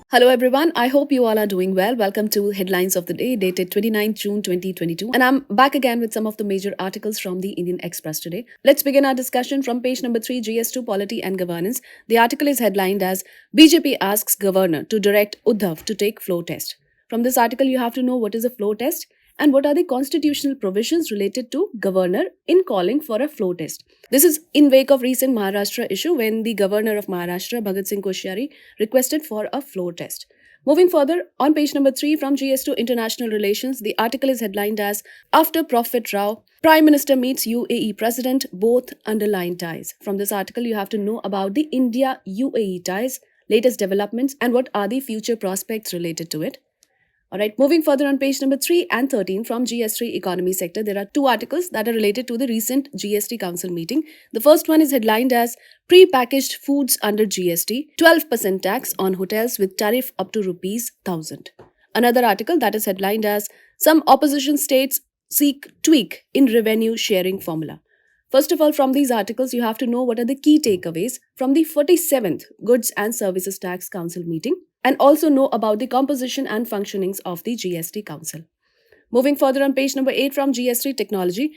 Hello everyone, I hope you all are doing well. Welcome to Headlines of the Day dated 29th June 2022. And I'm back again with some of the major articles from the Indian Express today. Let's begin our discussion from page number 3, GS2 Polity and Governance. The article is headlined as BJP asks Governor to direct Uddhav to take flow test. From this article, you have to know what is a flow test and what are the constitutional provisions related to governor in calling for a flow test. This is in wake of recent Maharashtra issue when the governor of Maharashtra, Bhagat Singh Koshyari, requested for a flow test. Moving further, on page number 3 from GS2 International Relations, the article is headlined as After Prophet Rao, Prime Minister meets UAE President, both underline ties. From this article, you have to know about the India-UAE ties, latest developments, and what are the future prospects related to it. Alright, moving further on page number 3 and 13 from GS3 Economy Sector, there are two articles that are related to the recent GST Council meeting. The first one is headlined as Pre-packaged foods under GST, 12% tax on hotels with tariff up to Rs 1,000. Another article that is headlined as Some opposition states seek tweak in revenue sharing formula. First of all, from these articles, you have to know what are the key takeaways from the 47th Goods and Services Tax Council meeting, and also know about the composition and functionings of the GST Council. Moving further on page number 8 from GS3 Technology,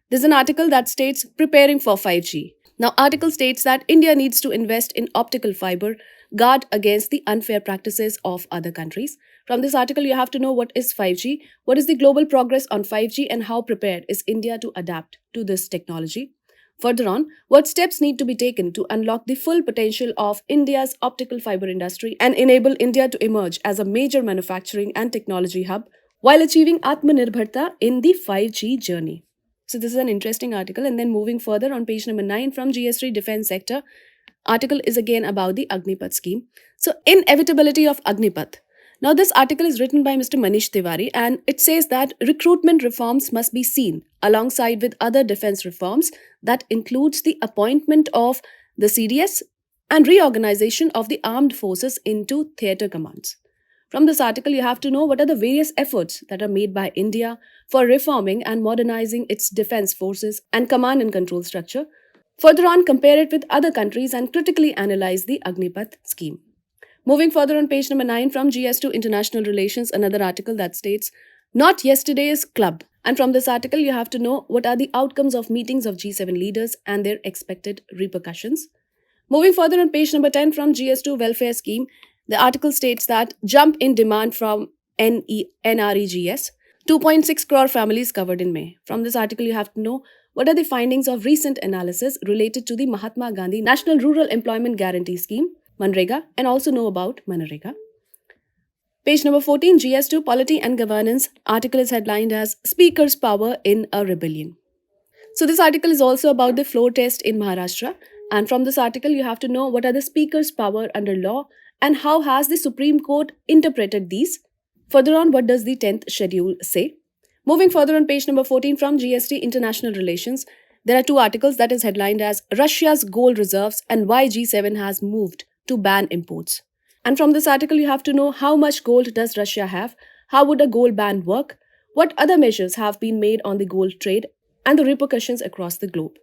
there's an article that states Preparing for 5G. Now, article states that India needs to invest in optical fiber, guard against the unfair practices of other countries. From this article, you have to know what is 5G, what is the global progress on 5G, and how prepared is India to adapt to this technology. Further on, what steps need to be taken to unlock the full potential of India's optical fiber industry and enable India to emerge as a major manufacturing and technology hub while achieving Atmanirbharta in the 5G journey. So this is an interesting article. And then moving further on page number 9 from GS3 Defense Sector, article is again about the Agnipath scheme. So inevitability of Agnipath. Now, this article is written by Mr. Manish Tiwari, and it says that recruitment reforms must be seen alongside with other defense reforms that includes the appointment of the CDS and reorganization of the armed forces into theatre commands. From this article, you have to know what are the various efforts that are made by India for reforming and modernizing its defense forces and command and control structure. Further on, compare it with other countries and critically analyze the Agnipath scheme. Moving further on page number 9 from GS2 International Relations, another article that states, Not yesterday's club. And from this article, you have to know what are the outcomes of meetings of G7 leaders and their expected repercussions. Moving further on page number 10 from GS2 Welfare Scheme, the article states that jump in demand from NREGS, 2.6 crore families covered in May. From this article, you have to know what are the findings of recent analysis related to the Mahatma Gandhi National Rural Employment Guarantee Scheme, Manrega, and also know about Manrega. Page number 14, GS2 Polity and Governance, article is headlined as Speaker's Power in a Rebellion. So this article is also about the floor test in Maharashtra, and from this article you have to know what are the Speaker's power under law and how has the Supreme Court interpreted these. Further on, what does the 10th schedule say? Moving further on page number 14 from GST International Relations, there are two articles that is headlined as Russia's gold reserves and why G7 has moved to ban imports. And from this article, you have to know how much gold does Russia have, how would a gold ban work, what other measures have been made on the gold trade, and the repercussions across the globe.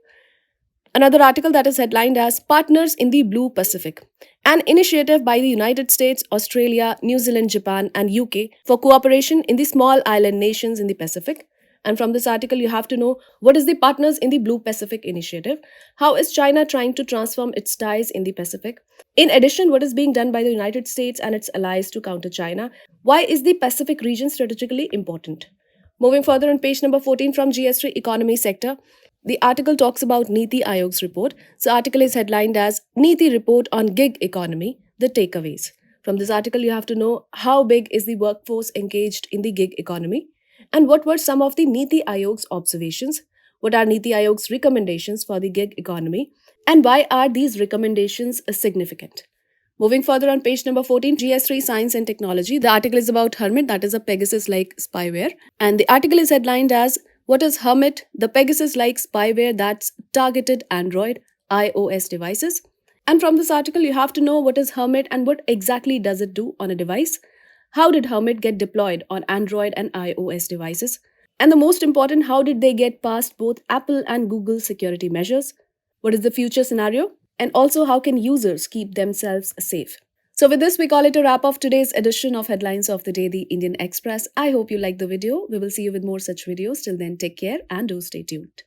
Another article that is headlined as Partners in the Blue Pacific, an initiative by the United States, Australia, New Zealand, Japan, and UK for cooperation in the small island nations in the Pacific. And from this article, you have to know what is the Partners in the Blue Pacific initiative, how is China trying to transform its ties in the Pacific. In addition, what is being done by the United States and its allies to counter China, why is the Pacific region strategically important. Moving further on page number 14 from GS3 Economy Sector, the article talks about Niti Aayog's report. So article is headlined as Niti Report on Gig Economy, the takeaways. From this article, you have to know how big is the workforce engaged in the gig economy, and what were some of the Niti Aayog's observations, what are Niti Aayog's recommendations for the gig economy, and why are these recommendations significant. Moving further on page number 14, GS3 Science and Technology, the article is about Hermit, that is a Pegasus-like spyware, and the article is headlined as What is Hermit, the Pegasus-like spyware that's targeted Android, iOS devices. And from this article, you have to know what is Hermit and what exactly does it do on a device. How did Hermit get deployed on Android and iOS devices? And the most important, how did they get past both Apple and Google security measures? What is the future scenario? And also, how can users keep themselves safe? So with this, we call it a wrap of today's edition of Headlines of the Day, the Indian Express. I hope you liked the video. We will see you with more such videos. Till then, take care and do stay tuned.